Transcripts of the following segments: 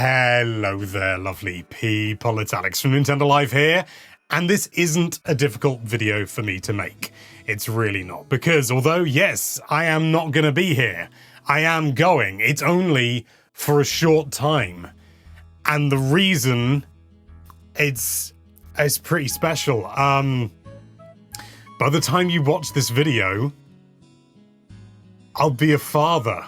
Hello there, lovely people. It's Alex from Nintendo Life here, and this isn't a difficult video for me to make. It's really not, because although, yes, I am not going to be here, I am going. It's only for a short time. And the reason, it's pretty special. By the time you watch this video, I'll be a father.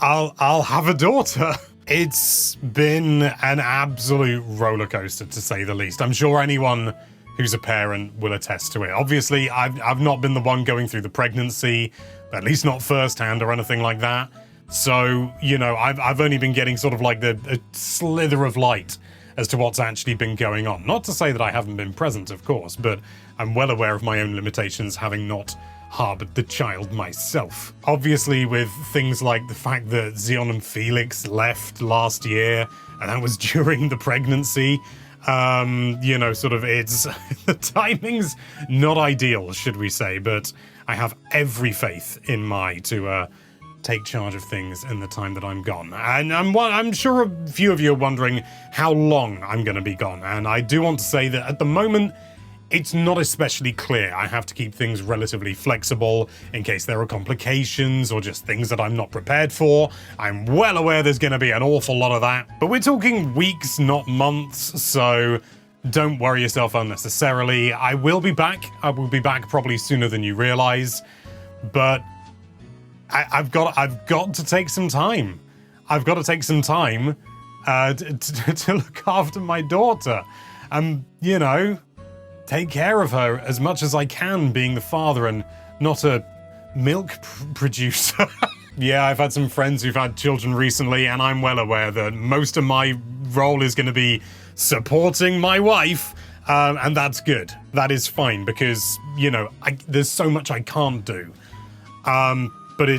I'll have a daughter. It's been an absolute roller coaster, to say the least. I'm sure anyone who's a parent will attest to it. Obviously, I've not been the one going through the pregnancy, at least not firsthand or anything like that. So, you know, I've only been getting sort of like a slither of light as to what's actually been going on. Not to say that I haven't been present, of course, but I'm well aware of my own limitations, having not harbored the child myself. Obviously, with things like the fact that Xeon and Felix left last year, and that was during the pregnancy, you know, sort of it's the timing's not ideal, should we say, but I have every faith in Mai to take charge of things in the time that I'm gone. And I'm sure a few of you are wondering how long I'm going to be gone, and I do want to say that at the moment, it's not especially clear. I have to keep things relatively flexible in case there are complications or just things that I'm not prepared for. I'm well aware there's going to be an awful lot of that, but we're talking weeks, not months, so don't worry yourself unnecessarily. I will be back. I will be back probably sooner than you realize, but I've got to take some time. I've got to take some time to look after my daughter. You know, take care of her as much as I can, being the father and not a milk producer. Yeah, I've had some friends who've had children recently, and I'm well aware that most of my role is going to be supporting my wife, and that's good. That is fine, because, you know, there's so much I can't do. But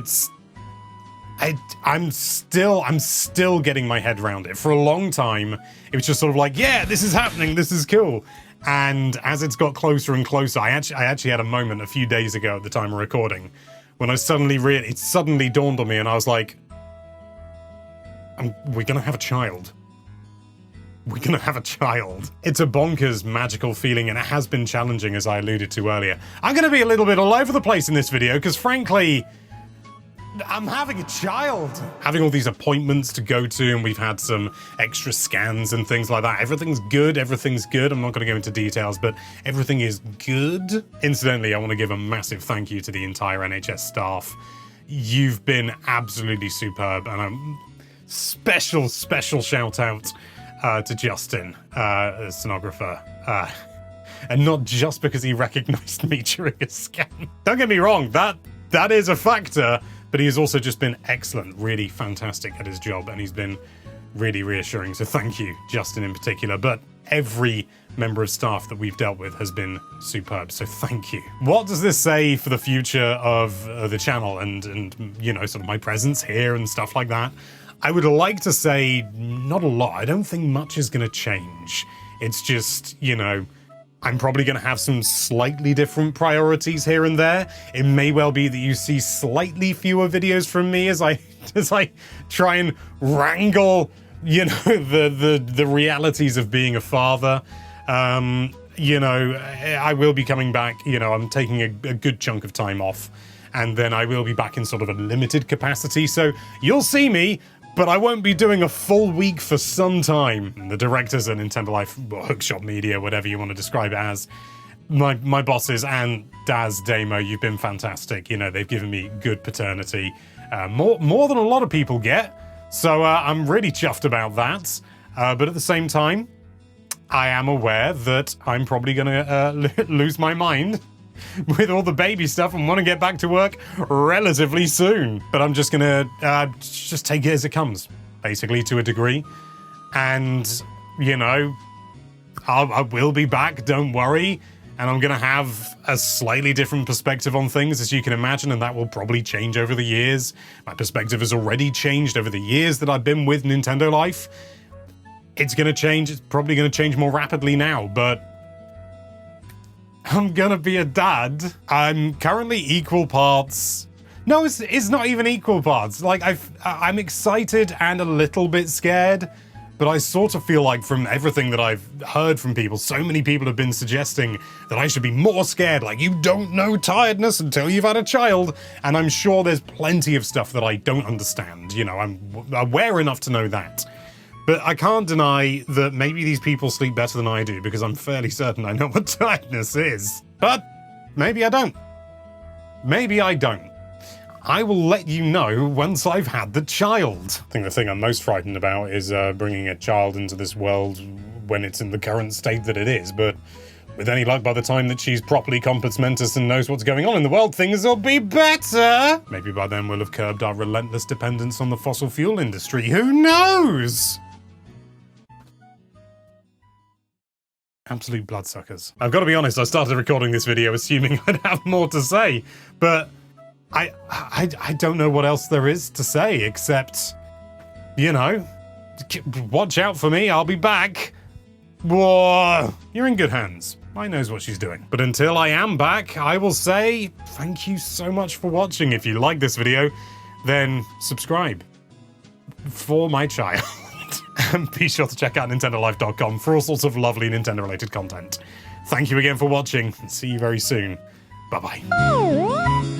I'm still getting my head around it. For a long time, it was just sort of like, yeah, this is happening, this is cool. And as it's got closer and closer, I actually had a moment a few days ago at the time of recording when I it suddenly dawned on me, and I was like, we're gonna have a child. We're gonna have a child. It's a bonkers, magical feeling, and it has been challenging, as I alluded to earlier. I'm gonna be a little bit all over the place in this video, because frankly, I'm having a child. Having all these appointments to go to, and we've had some extra scans and things like that. Everything's good. Everything's good. I'm not going to go into details, but everything is good. Incidentally, I want to give a massive thank you to the entire NHS staff. You've been absolutely superb, and a special shout out to Justin, the sonographer. And not just because he recognized me during a scan. Don't get me wrong, that is a factor. But he has also just been excellent, really fantastic at his job, and he's been really reassuring. So thank you, Justin in particular. But every member of staff that we've dealt with has been superb, so thank you. What does this say for the future of the channel and you know, sort of my presence here and stuff like that? I would like to say not a lot. I don't think much is going to change. It's just, you know, I'm probably going to have some slightly different priorities here and there. It may well be that you see slightly fewer videos from me as I try and wrangle, you know, the realities of being a father. You know, I will be coming back. You know, I'm taking a good chunk of time off, and then I will be back in sort of a limited capacity. So you'll see me, but I won't be doing a full week for some time. The directors at Nintendo Life, or Hookshot Media, whatever you want to describe it as, my bosses, and Daz, Damo, you've been fantastic. You know, they've given me good paternity, more than a lot of people get. So I'm really chuffed about that. But at the same time, I am aware that I'm probably going to lose my mind with all the baby stuff and want to get back to work relatively soon. But I'm just gonna just take it as it comes, basically, to a degree. And, you know, I will be back, don't worry. And I'm gonna have a slightly different perspective on things, as you can imagine, and that will probably change over the years. My perspective has already changed over the years that I've been with Nintendo Life. It's gonna change, it's probably gonna change more rapidly now, but I'm gonna be a dad. I'm currently equal parts No, it's not even equal parts. Like, I'm excited and a little bit scared, but I sort of feel like from everything that I've heard from people, so many people have been suggesting that I should be more scared. Like, you don't know tiredness until you've had a child. And I'm sure there's plenty of stuff that I don't understand. You know, I'm aware enough to know that. But I can't deny that maybe these people sleep better than I do, because I'm fairly certain I know what tiredness is. But maybe I don't. Maybe I don't. I will let you know once I've had the child. I think the thing I'm most frightened about is bringing a child into this world when it's in the current state that it is, but with any luck, by the time that she's properly compos mentis and knows what's going on in the world, things will be better. Maybe by then we'll have curbed our relentless dependence on the fossil fuel industry. Who knows? Absolute bloodsuckers. I've got to be honest, I started recording this video assuming I'd have more to say, but I don't know what else there is to say, except, you know, watch out for me, I'll be back. Whoa, you're in good hands. I knows what she's doing. But until I am back, I will say thank you so much for watching. If you like this video, then subscribe for my child. And be sure to check out nintendolife.com for all sorts of lovely Nintendo-related content. Thank you again for watching, and see you very soon. Bye-bye.